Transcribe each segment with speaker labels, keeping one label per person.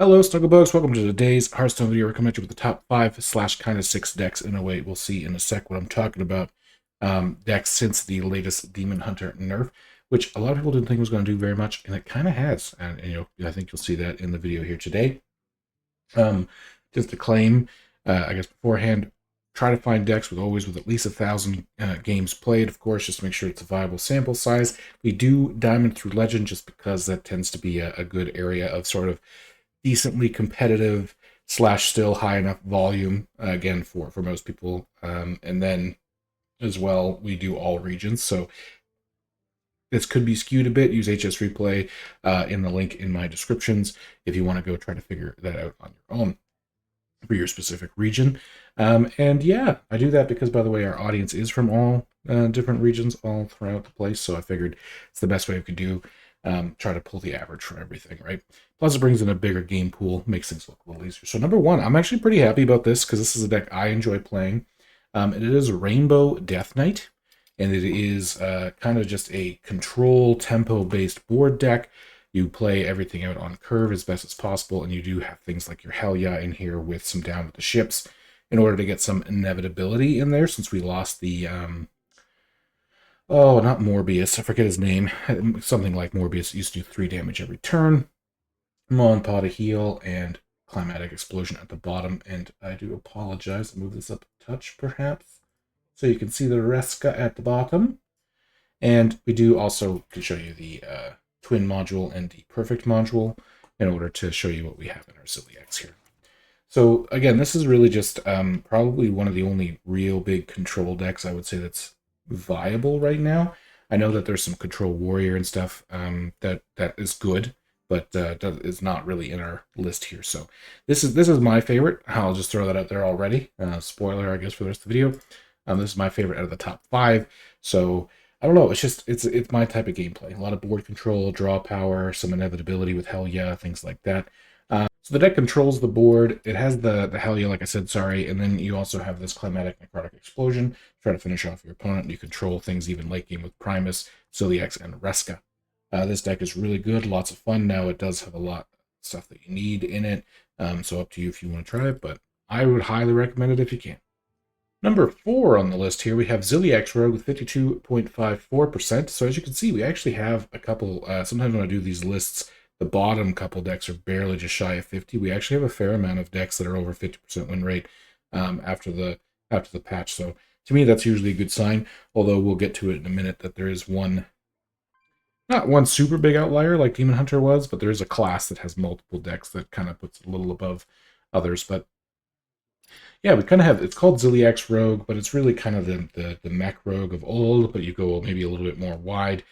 Speaker 1: Hello, Snugglebugs. Welcome to today's Hearthstone video. We're coming at you with the top 5 slash kind of 6 decks in a way. We'll see in a sec what I'm talking about. Decks since the latest Demon Hunter nerf, which a lot of people didn't think was going to do very much, and it kind of has. And I think you'll see that in the video here today. Just to claim, I guess beforehand, try to find decks with at least 1,000 games played. Of course, just make sure it's a viable sample size. We do Diamond through Legend just because that tends to be a good area of sort of decently competitive slash still high enough volume again for most people, and then as well we do all regions, so this could be skewed a bit. Use HS Replay in the link in my descriptions if you want to go try to figure that out on your own for your specific region. And yeah, I do that because, by the way, our audience is from all different regions all throughout the place, so I figured it's the best way we could do. Try to pull the average from everything, right? Plus, it brings in a bigger game pool, makes things look a little easier. So, number one, I'm actually pretty happy about this because this is a deck I enjoy playing. And it is Rainbow Death Knight, and it is kind of just a control tempo-based board deck. You play everything out on curve as best as possible, and you do have things like your Hell Yeah in here with some down with the ships in order to get some inevitability in there, since we lost the oh, not Morbius. I forget his name. Something like Morbius used to do 3 damage every turn. Mon Pot to heal and Climatic Explosion at the bottom. And I do apologize. I'll move this up a touch, perhaps, so you can see the Reska at the bottom. And we do also to show you the Twin module and the Perfect module in order to show you what we have in our Zilliax here. So again, this is really just probably one of the only real big control decks I would say that's viable right now. I know that there's some Control Warrior and stuff that is good, but that is not really in our list here. So this is my favorite. I'll just throw that out there already. Spoiler, I guess, for the rest of the video. This is my favorite out of the top 5. So I don't know. It's my type of gameplay. A lot of board control, draw power, some inevitability with Hell Yeah, things like that. So the deck controls the board. It has the Hell Yeah, like I said, sorry, and then you also have this Climatic Necrotic Explosion. Try to finish off your opponent. You control things even late game with Primus, Zilliax, and Reska. This deck is really good, lots of fun. Now it does have a lot of stuff that you need in it, so up to you if you want to try it, but I would highly recommend it if you can. Number 4 on the list here, we have Zilliax Rogue with 52.54%. So as you can see, we actually have a couple, sometimes when I do these lists, the bottom couple decks are barely just shy of 50. We actually have a fair amount of decks that are over 50% win rate after the patch. So to me, that's usually a good sign, although we'll get to it in a minute that there is not one super big outlier like Demon Hunter was, but there is a class that has multiple decks that kind of puts it a little above others. But yeah, we kind of have, it's called Zilliax Rogue, but it's really kind of the mech rogue of old, but you go maybe a little bit more wide.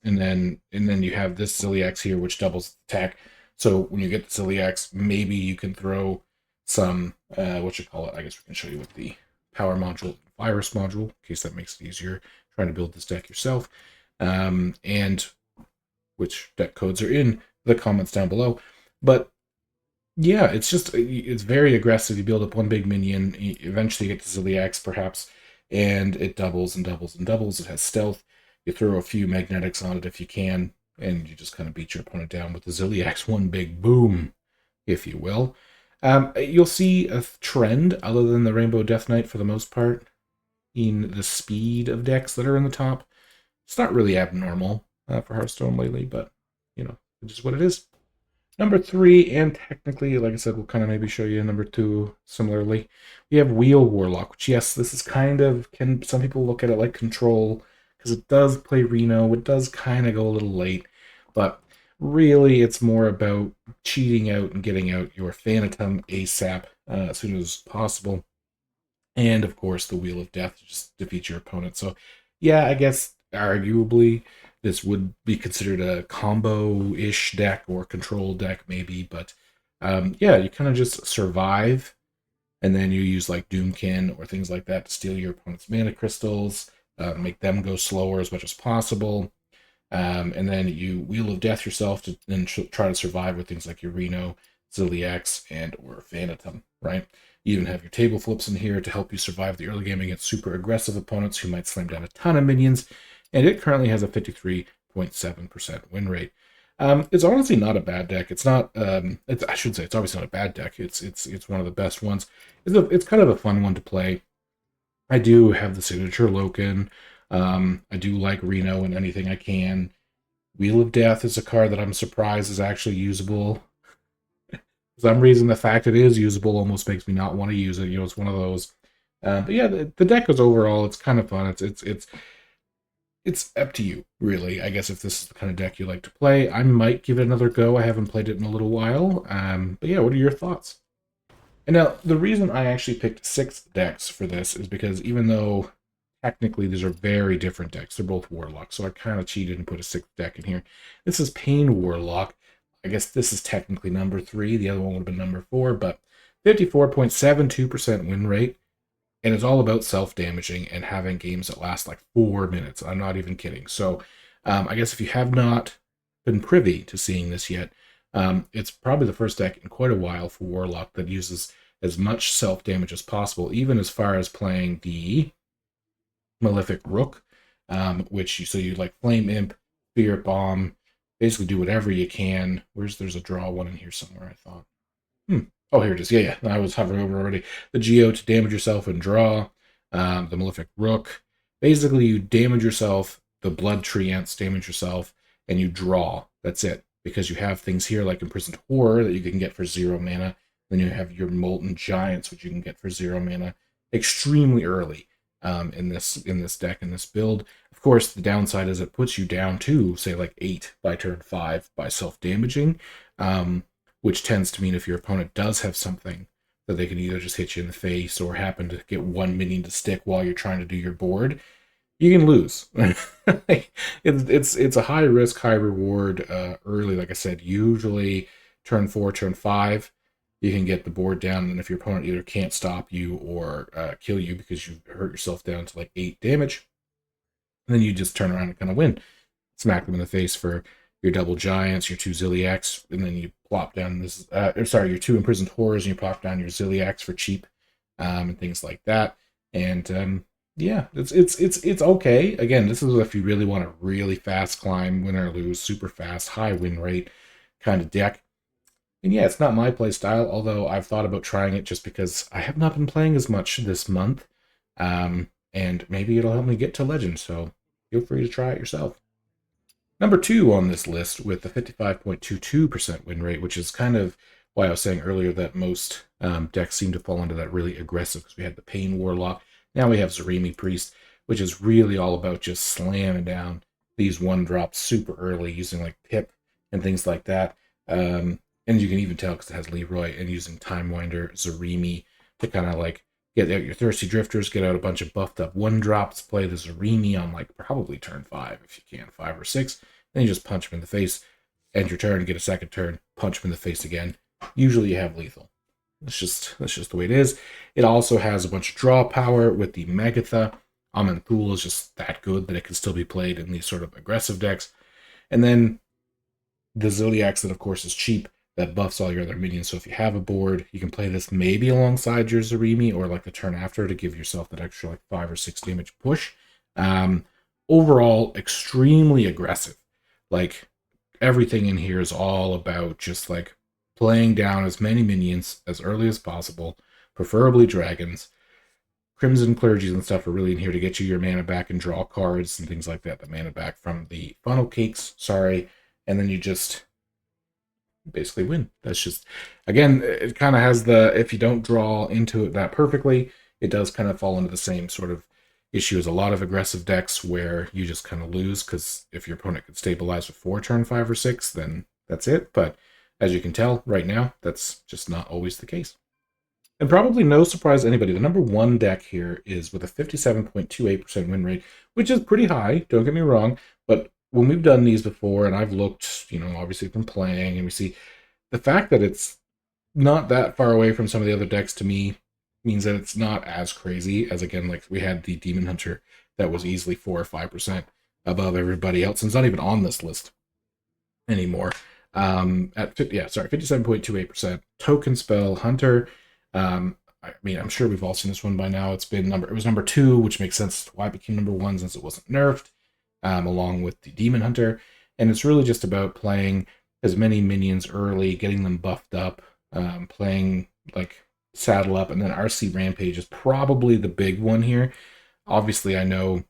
Speaker 1: And then you have this Zilliax here, which doubles attack. So when you get the Zilliax, maybe you can throw some, I guess we can show you with the power module, virus module, in case that makes it easier trying to build this deck yourself. And which deck codes are in the comments down below. But yeah, it's very aggressive. You build up one big minion, eventually you get to Zilliax perhaps, and it doubles and doubles and doubles. It has stealth. You throw a few magnetics on it if you can, and you just kind of beat your opponent down with the Zilliax. One big boom, if you will. You'll see a trend other than the Rainbow Death Knight for the most part in the speed of decks that are in the top. It's not really abnormal for Hearthstone lately, but it's just what it is. Number 3, and technically, like I said, we'll kind of maybe show you number 2 similarly. We have Warlock, which, yes, this is kind of, some people look at it like control, because it does play Reno. It does kind of go a little late, but really it's more about cheating out and getting out your Phantom ASAP as soon as possible. And, of course, the Wheel of Death to just defeat your opponent. So, yeah, I guess, arguably, this would be considered a combo-ish deck or control deck, maybe. But, yeah, you kind of just survive, and then you use, like, Doomkin or things like that to steal your opponent's mana crystals, make them go slower as much as possible. And then you Wheel of Death yourself to then try to survive with things like your Reno, Zilliax, and or Phantom, right? You even have your table flips in here to help you survive the early game against super aggressive opponents who might slam down a ton of minions. And it currently has a 53.7% win rate. It's honestly not a bad deck. It's not. I should say it's obviously not a bad deck. It's one of the best ones. It's kind of a fun one to play. I do have the signature Loken. I do like Reno and anything I can. Wheel of Death is a card that I'm surprised is actually usable. For some reason, the fact it is usable almost makes me not want to use it. You know, it's one of those. But yeah, the deck is overall, it's kind of fun. It's up to you, really. I guess if this is the kind of deck you like to play, I might give it another go. I haven't played it in a little while. But yeah, what are your thoughts? And now, the reason I actually picked 6 decks for this is because even though technically these are very different decks, they're both Warlock, so I kind of cheated and put a 6th deck in here. This is Pain Warlock. I guess this is technically number 3. The other one would have been number 4, but 54.72% win rate. And it's all about self-damaging and having games that last like 4 minutes. I'm not even kidding. So I guess if you have not been privy to seeing this yet, it's probably the first deck in quite a while for Warlock that uses as much self-damage as possible, even as far as playing the Malefic Rook, so you like Flame Imp, Spirit Bomb, basically do whatever you can. There's a draw one in here somewhere, I thought. Oh, here it is. Yeah. I was hovering over already. The Geo to damage yourself and draw. The Malefic Rook. Basically, you damage yourself. The Blood Treants damage yourself, and you draw. That's it. Because you have things here like Imprisoned Horror that you can get for 0 mana. Then you have your Molten Giants, which you can get for 0 mana extremely early in this deck, in this build. Of course, the downside is it puts you down to, say, like 8 by turn 5 by self-damaging. Which tends to mean if your opponent does have something that they can either just hit you in the face or happen to get 1 minion to stick while you're trying to do your board, you can lose. It's a high risk, high reward early. Like I said, usually turn 4, turn 5, you can get the board down, and if your opponent either can't stop you or kill you because you hurt yourself down to like 8 damage, then you just turn around and kind of win. Smack them in the face for your double giants, your 2 Zilliax, and then you plop down this. Your 2 imprisoned horrors, and you plop down your Zilliax for cheap, and things like that. And yeah, it's okay. Again, this is if you really want a really fast climb, win or lose, super fast, high win rate kind of deck. And yeah, it's not my play style, although I've thought about trying it just because I have not been playing as much this month, and maybe it'll help me get to Legend. So feel free to try it yourself. Number 2 on this list with the 55.22% win rate, which is kind of why I was saying earlier that most decks seem to fall into that really aggressive, because we had the Pain Warlock. Now we have Zarimi Priest, which is really all about just slamming down these 1-drops super early using like Pip and things like that. And you can even tell because it has Leroy, and using Time Winder, Zarimi to kind of like get out your Thirsty Drifters, get out a bunch of buffed up 1-drops, play the Zarimi on like probably turn 5 if you can, 5 or 6. Then you just punch him in the face, end your turn, get a second turn, punch him in the face again. Usually you have lethal. That's just the way it is. It also has a bunch of draw power with the Megatha. Aman'Thul is just that good that it can still be played in these sort of aggressive decks. And then the Zilliax that of course is cheap, that buffs all your other minions. So if you have a board, you can play this maybe alongside your Zarimi or like the turn after to give yourself that extra like 5 or 6 damage push. Overall, extremely aggressive. Like everything in here is all about just like playing down as many minions as early as possible, preferably dragons. Crimson Clergies and stuff are really in here to get you your mana back and draw cards and things like that. The mana back from the funnel cakes, and then you just basically win. That's just, again, it kind of has if you don't draw into it that perfectly, it does kind of fall into the same sort of issue as a lot of aggressive decks where you just kind of lose, because if your opponent could stabilize before turn 5 or 6, then that's it. But as you can tell right now, that's just not always the case. And probably no surprise to anybody, the number 1 deck here is with a 57.28% win rate, which is pretty high, don't get me wrong, but when we've done these before, and I've looked, obviously from playing, and we see the fact that it's not that far away from some of the other decks, to me, means that it's not as crazy as, again, like we had the Demon Hunter that was easily 4 or 5% above everybody else, and it's not even on this list anymore. 57.28%. Token Spell Hunter. I mean, I'm sure we've all seen this one by now. It was number 2, which makes sense why it became number 1 since it wasn't nerfed. Along with the Demon Hunter. And it's really just about playing as many minions early, getting them buffed up, playing like Saddle Up, and then RC Rampage is probably the big one here. Obviously, I know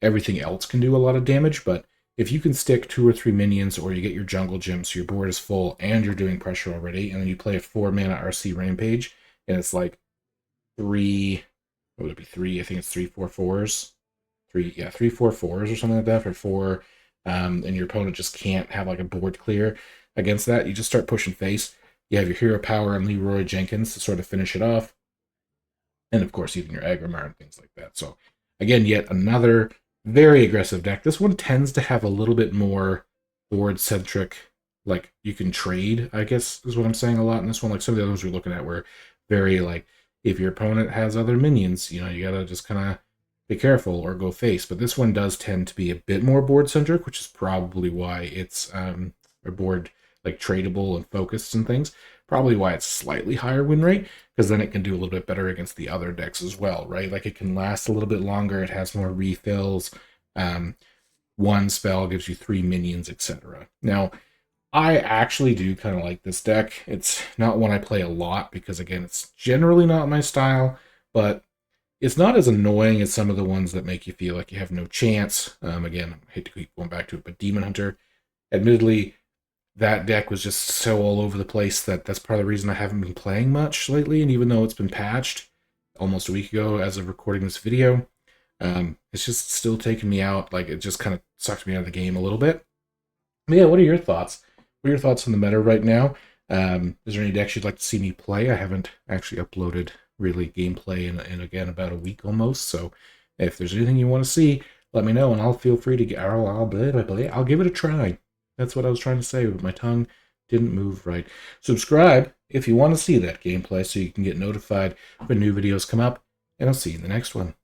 Speaker 1: everything else can do a lot of damage, but if you can stick 2 or 3 minions, or you get your jungle gym so your board is full and you're doing pressure already, and then you play a 4-mana RC Rampage, and it's like 3, what would it be, 3? I think it's 3 4 4s. 3 4 4s or something like that for 4, and your opponent just can't have like a board clear against that. You just start pushing face. You have your Hero Power and Leroy Jenkins to sort of finish it off. And of course, even your Agrimar and things like that. So again, yet another very aggressive deck. This one tends to have a little bit more board-centric, like you can trade, I guess is what I'm saying a lot in this one. Like some of the others we're looking at were very like, if your opponent has other minions, you know, you gotta just kind of be careful or go face. But this one does tend to be a bit more board-centric, which is probably why it's a board like tradable and focused and things. Probably why it's slightly higher win rate, because then it can do a little bit better against the other decks as well, right? Like it can last a little bit longer, it has more refills, one spell gives you 3 minions, etc. Now, I actually do kind of like this deck. It's not one I play a lot, because again, it's generally not my style, but it's not as annoying as some of the ones that make you feel like you have no chance. Again, I hate to keep going back to it, but Demon Hunter, admittedly, that deck was just so all over the place that's part of the reason I haven't been playing much lately. And even though it's been patched almost a week ago as of recording this video, it's just still taking me out. Like, it just kind of sucked me out of the game a little bit. But yeah, what are your thoughts? What are your thoughts on the meta right now? Is there any decks you'd like to see me play? I haven't actually uploaded really gameplay in again, about a week almost. So if there's anything you want to see, let me know, and I'll feel free to I'll give it a try. That's what I was trying to say, but my tongue didn't move right. Subscribe if you want to see that gameplay so you can get notified when new videos come up, and I'll see you in the next one.